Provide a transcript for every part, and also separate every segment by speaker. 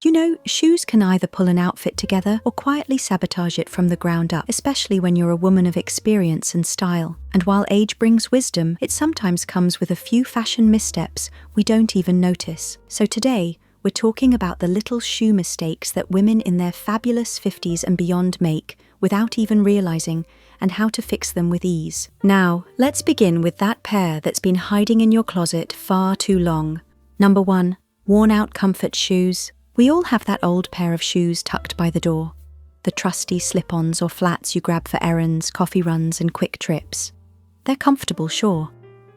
Speaker 1: You know, shoes can either pull an outfit together or quietly sabotage it from the ground up, especially when you're a woman of experience and style. And while age brings wisdom, it sometimes comes with a few fashion missteps we don't even notice. So today, we're talking about the little shoe mistakes that women in their fabulous 50s and beyond make without even realizing, and how to fix them with ease. Now, let's begin with that pair that's been hiding in your closet far too long. Number 1. Worn-out comfort shoes. We all have that old pair of shoes tucked by the door. The trusty slip-ons or flats you grab for errands, coffee runs, and quick trips. They're comfortable, sure.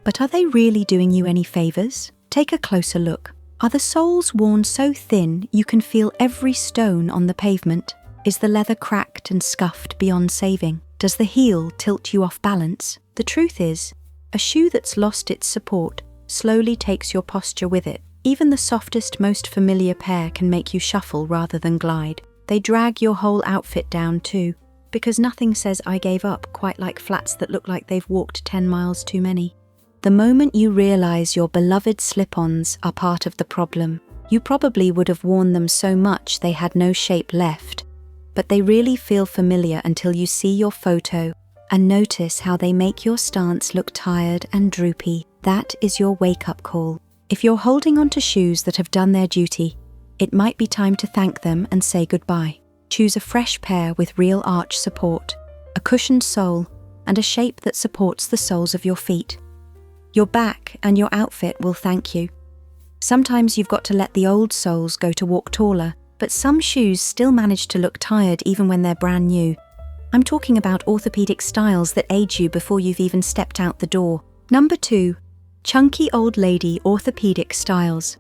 Speaker 1: But are they really doing you any favors? Take a closer look. Are the soles worn so thin you can feel every stone on the pavement? Is the leather cracked and scuffed beyond saving? Does the heel tilt you off balance? The truth is, a shoe that's lost its support slowly takes your posture with it. Even the softest, most familiar pair can make you shuffle rather than glide. They drag your whole outfit down too, because nothing says I gave up quite like flats that look like they've walked 10 miles too many. The moment you realize your beloved slip-ons are part of the problem, you probably would have worn them so much they had no shape left. But they really feel familiar until you see your photo and notice how they make your stance look tired and droopy. That is your wake-up call. If you're holding on to shoes that have done their duty, it might be time to thank them and say goodbye. Choose a fresh pair with real arch support, a cushioned sole, and a shape that supports the soles of your feet. Your back and your outfit will thank you. Sometimes you've got to let the old soles go to walk taller, but some shoes still manage to look tired even when they're brand new. I'm talking about orthopedic styles that age you before you've even stepped out the door. Number 2. Chunky old lady orthopedic styles.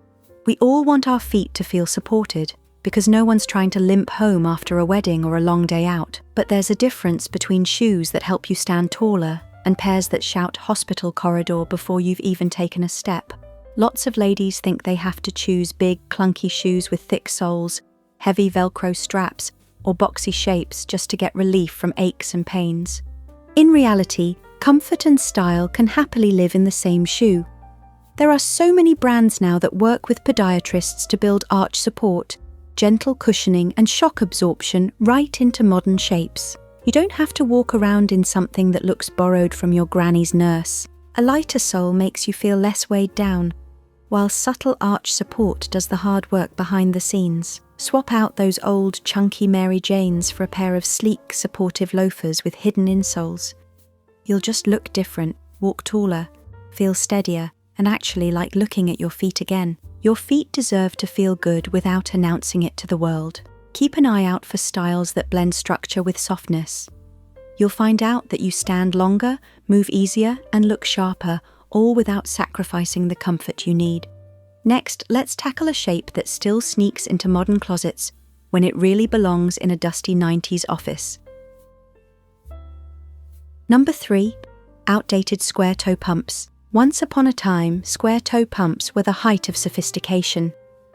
Speaker 1: We all want our feet to feel supported, because no one's trying to limp home after a wedding or a long day out. But there's a difference between shoes that help you stand taller and pairs that shout hospital corridor before you've even taken a step. Lots of ladies think they have to choose big, clunky shoes with thick soles, heavy Velcro straps, or boxy shapes just to get relief from aches and pains. In reality, comfort and style can happily live in the same shoe. There are so many brands now that work with podiatrists to build arch support, gentle cushioning, and shock absorption right into modern shapes. You don't have to walk around in something that looks borrowed from your granny's nurse. A lighter sole makes you feel less weighed down, while subtle arch support does the hard work behind the scenes. Swap out those old, chunky Mary Janes for a pair of sleek, supportive loafers with hidden insoles. You'll just look different, walk taller, feel steadier, and actually like looking at your feet again. Your feet deserve to feel good without announcing it to the world. Keep an eye out for styles that blend structure with softness. You'll find out that you stand longer, move easier, and look sharper, all without sacrificing the comfort you need. Next, let's tackle a shape that still sneaks into modern closets when it really belongs in a dusty 90s office. Number 3. Outdated square toe pumps. Once upon a time, square toe pumps were the height of sophistication.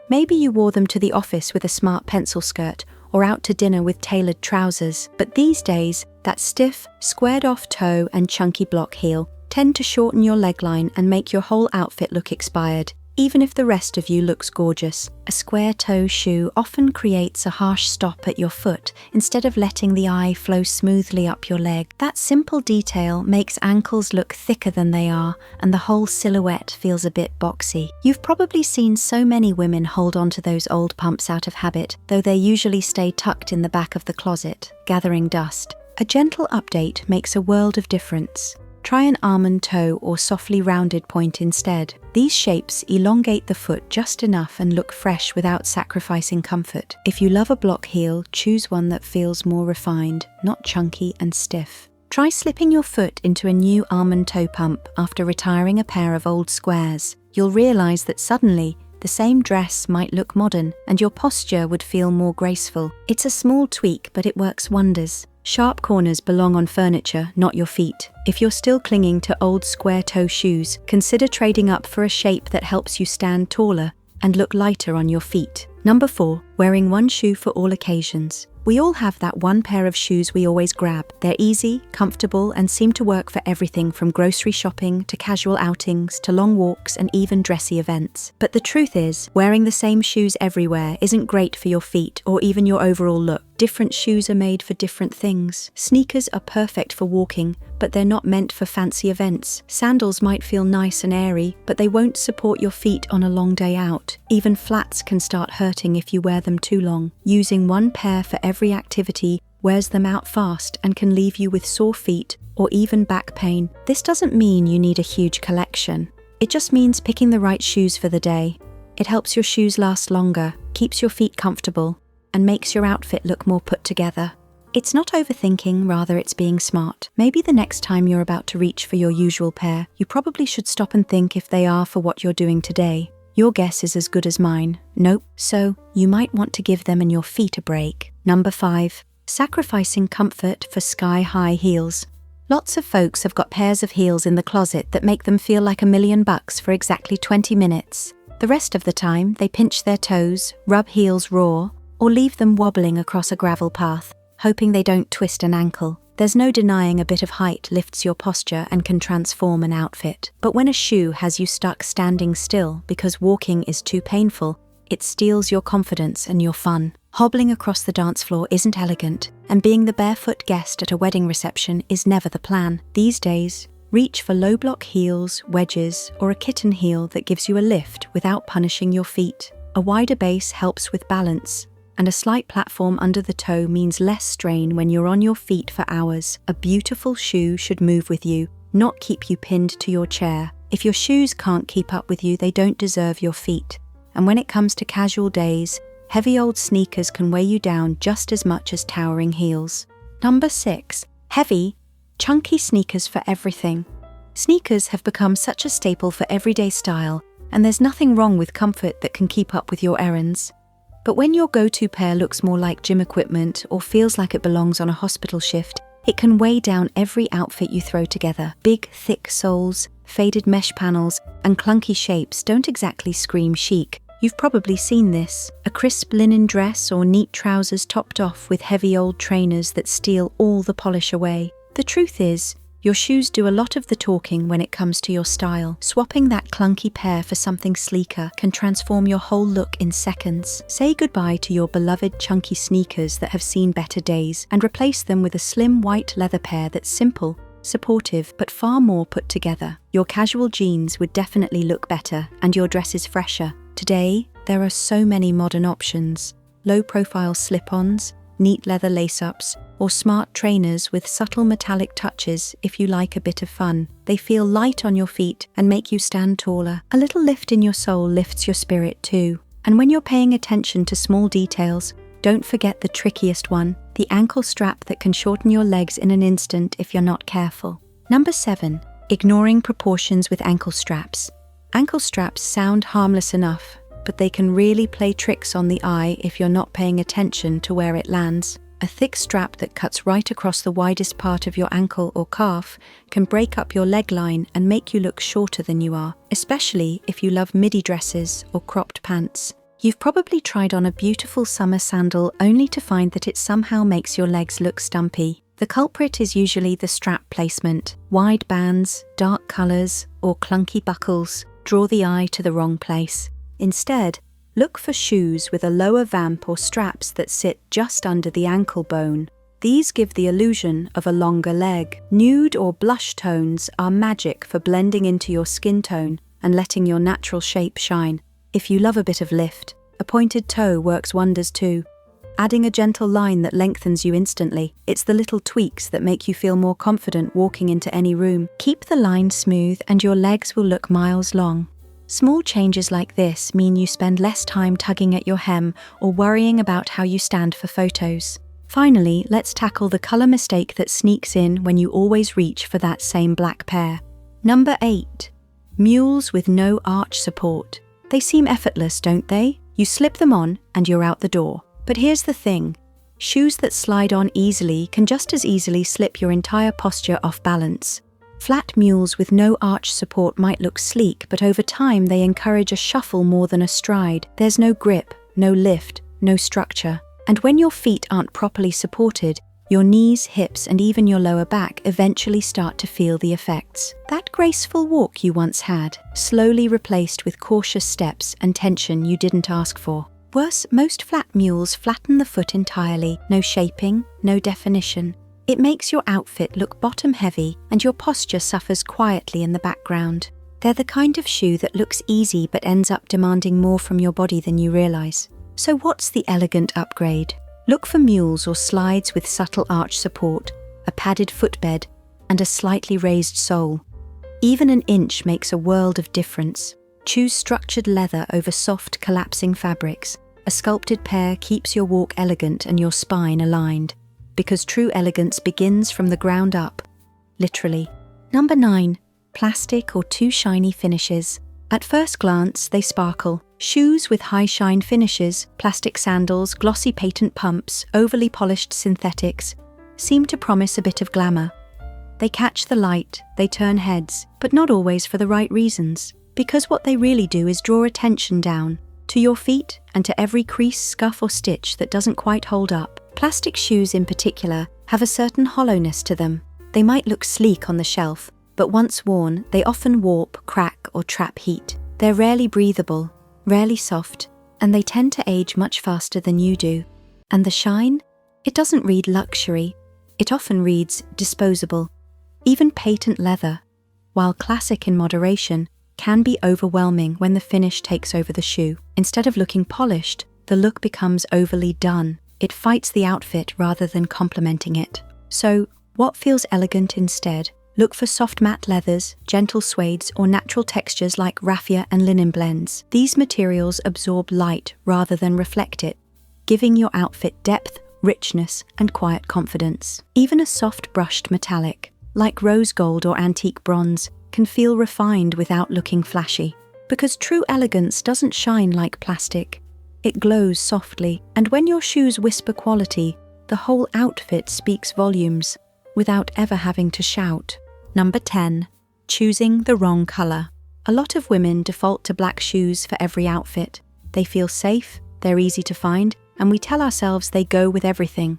Speaker 1: Maybe you wore them to the office with a smart pencil skirt or out to dinner with tailored trousers. But these days, that stiff, squared-off toe and chunky block heel tend to shorten your leg line and make your whole outfit look expired. Even if the rest of you looks gorgeous, a square toe shoe often creates a harsh stop at your foot instead of letting the eye flow smoothly up your leg. That simple detail makes ankles look thicker than they are, and the whole silhouette feels a bit boxy. You've probably seen so many women hold onto those old pumps out of habit, though they usually stay tucked in the back of the closet, gathering dust. A gentle update makes a world of difference. Try an almond toe or softly rounded point instead. These shapes elongate the foot just enough and look fresh without sacrificing comfort. If you love a block heel, choose one that feels more refined, not chunky and stiff. Try slipping your foot into a new almond toe pump after retiring a pair of old squares. You'll realize that suddenly, the same dress might look modern and your posture would feel more graceful. It's a small tweak, but it works wonders. Sharp corners belong on furniture, not your feet. If you're still clinging to old square toe shoes, consider trading up for a shape that helps you stand taller and look lighter on your feet. Number 4, wearing one shoe for all occasions. We all have that one pair of shoes we always grab. They're easy, comfortable, and seem to work for everything from grocery shopping to casual outings to long walks and even dressy events. But the truth is, wearing the same shoes everywhere isn't great for your feet or even your overall look. Different shoes are made for different things. Sneakers are perfect for walking, but they're not meant for fancy events. Sandals might feel nice and airy, but they won't support your feet on a long day out. Even flats can start hurting if you wear them too long. Using one pair for every activity wears them out fast and can leave you with sore feet or even back pain. This doesn't mean you need a huge collection. It just means picking the right shoes for the day. It helps your shoes last longer, keeps your feet comfortable, and makes your outfit look more put together. It's not overthinking, rather it's being smart. Maybe the next time you're about to reach for your usual pair, you probably should stop and think if they are for what you're doing today. Your guess is as good as mine. Nope. So, you might want to give them and your feet a break. Number 5, sacrificing comfort for sky-high heels. Lots of folks have got pairs of heels in the closet that make them feel like $1,000,000 for exactly 20 minutes. The rest of the time, they pinch their toes, rub heels raw, or leave them wobbling across a gravel path, hoping they don't twist an ankle. There's no denying a bit of height lifts your posture and can transform an outfit. But when a shoe has you stuck standing still because walking is too painful, it steals your confidence and your fun. Hobbling across the dance floor isn't elegant, and being the barefoot guest at a wedding reception is never the plan. These days, reach for low-block heels, wedges, or a kitten heel that gives you a lift without punishing your feet. A wider base helps with balance, and a slight platform under the toe means less strain when you're on your feet for hours. A beautiful shoe should move with you, not keep you pinned to your chair. If your shoes can't keep up with you, they don't deserve your feet. And when it comes to casual days, heavy old sneakers can weigh you down just as much as towering heels. Number 6, heavy, chunky sneakers for everything. Sneakers have become such a staple for everyday style, and there's nothing wrong with comfort that can keep up with your errands. But when your go-to pair looks more like gym equipment or feels like it belongs on a hospital shift, it can weigh down every outfit you throw together. Big, thick soles, faded mesh panels, and clunky shapes don't exactly scream chic. You've probably seen this. A crisp linen dress or neat trousers topped off with heavy old trainers that steal all the polish away. The truth is, your shoes do a lot of the talking when it comes to your style. Swapping that clunky pair for something sleeker can transform your whole look in seconds. Say goodbye to your beloved chunky sneakers that have seen better days and replace them with a slim white leather pair that's simple, supportive, but far more put together. Your casual jeans would definitely look better and your dress is fresher. Today, there are so many modern options. Low-profile slip-ons, neat leather lace-ups, or smart trainers with subtle metallic touches if you like a bit of fun. They feel light on your feet and make you stand taller. A little lift in your sole lifts your spirit too. And when you're paying attention to small details, don't forget the trickiest one, the ankle strap that can shorten your legs in an instant if you're not careful. Number 7, ignoring proportions with ankle straps. Ankle straps sound harmless enough, but they can really play tricks on the eye if you're not paying attention to where it lands. A thick strap that cuts right across the widest part of your ankle or calf can break up your leg line and make you look shorter than you are, especially if you love midi dresses or cropped pants. You've probably tried on a beautiful summer sandal only to find that it somehow makes your legs look stumpy. The culprit is usually the strap placement. Wide bands, dark colours, or clunky buckles draw the eye to the wrong place. Instead, look for shoes with a lower vamp or straps that sit just under the ankle bone. These give the illusion of a longer leg. Nude or blush tones are magic for blending into your skin tone and letting your natural shape shine. If you love a bit of lift, a pointed toe works wonders too, adding a gentle line that lengthens you instantly. It's the little tweaks that make you feel more confident walking into any room. Keep the line smooth and your legs will look miles long. Small changes like this mean you spend less time tugging at your hem or worrying about how you stand for photos. Finally, let's tackle the color mistake that sneaks in when you always reach for that same black pair. Number 8. Mules with no arch support. They seem effortless, don't they? You slip them on and you're out the door. But here's the thing. Shoes that slide on easily can just as easily slip your entire posture off balance. Flat mules with no arch support might look sleek, but over time they encourage a shuffle more than a stride. There's no grip, no lift, no structure. And when your feet aren't properly supported, your knees, hips, and even your lower back eventually start to feel the effects. That graceful walk you once had, slowly replaced with cautious steps and tension you didn't ask for. Worse, most flat mules flatten the foot entirely, no shaping, no definition. It makes your outfit look bottom-heavy and your posture suffers quietly in the background. They're the kind of shoe that looks easy but ends up demanding more from your body than you realize. So what's the elegant upgrade? Look for mules or slides with subtle arch support, a padded footbed, and a slightly raised sole. Even an inch makes a world of difference. Choose structured leather over soft, collapsing fabrics. A sculpted pair keeps your walk elegant and your spine aligned, because true elegance begins from the ground up, literally. Number 9. Plastic or too shiny finishes. At first glance, they sparkle. Shoes with high shine finishes, plastic sandals, glossy patent pumps, overly polished synthetics, seem to promise a bit of glamour. They catch the light, they turn heads, but not always for the right reasons, because what they really do is draw attention down, to your feet and to every crease, scuff or stitch that doesn't quite hold up. Plastic shoes in particular have a certain hollowness to them. They might look sleek on the shelf, but once worn, they often warp, crack or trap heat. They're rarely breathable, rarely soft, and they tend to age much faster than you do. And the shine? It doesn't read luxury. It often reads disposable. Even patent leather, while classic in moderation, can be overwhelming when the finish takes over the shoe. Instead of looking polished, the look becomes overly done. It fights the outfit rather than complementing it. So, what feels elegant instead? Look for soft matte leathers, gentle suedes, or natural textures like raffia and linen blends. These materials absorb light rather than reflect it, giving your outfit depth, richness, and quiet confidence. Even a soft brushed metallic, like rose gold or antique bronze, can feel refined without looking flashy. Because true elegance doesn't shine like plastic. It glows softly, and when your shoes whisper quality, the whole outfit speaks volumes, without ever having to shout. Number 10. Choosing the wrong color. A lot of women default to black shoes for every outfit. They feel safe, they're easy to find, and we tell ourselves they go with everything.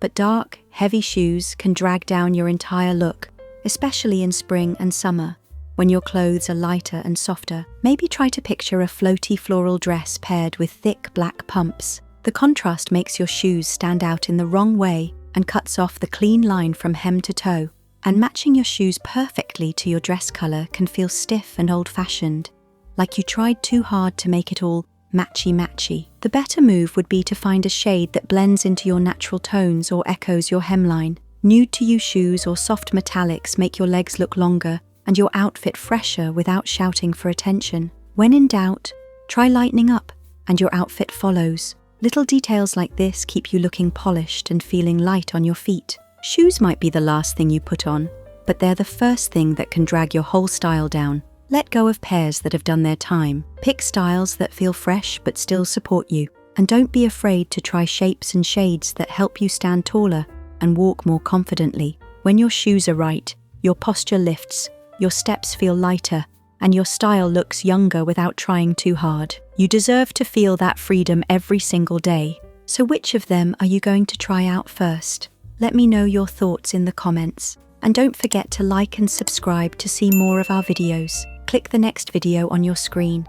Speaker 1: But dark, heavy shoes can drag down your entire look, especially in spring and summer, when your clothes are lighter and softer. Maybe try to picture a floaty floral dress paired with thick black pumps. The contrast makes your shoes stand out in the wrong way and cuts off the clean line from hem to toe. And matching your shoes perfectly to your dress color can feel stiff and old-fashioned, like you tried too hard to make it all matchy-matchy. The better move would be to find a shade that blends into your natural tones or echoes your hemline. Nude-to-you shoes or soft metallics make your legs look longer and your outfit fresher without shouting for attention. When in doubt, try lightening up, and your outfit follows. Little details like this keep you looking polished and feeling light on your feet. Shoes might be the last thing you put on, but they're the first thing that can drag your whole style down. Let go of pairs that have done their time. Pick styles that feel fresh but still support you. And don't be afraid to try shapes and shades that help you stand taller and walk more confidently. When your shoes are right, your posture lifts, your steps feel lighter, and your style looks younger without trying too hard. You deserve to feel that freedom every single day. So which of them are you going to try out first? Let me know your thoughts in the comments. And don't forget to like and subscribe to see more of our videos. Click the next video on your screen.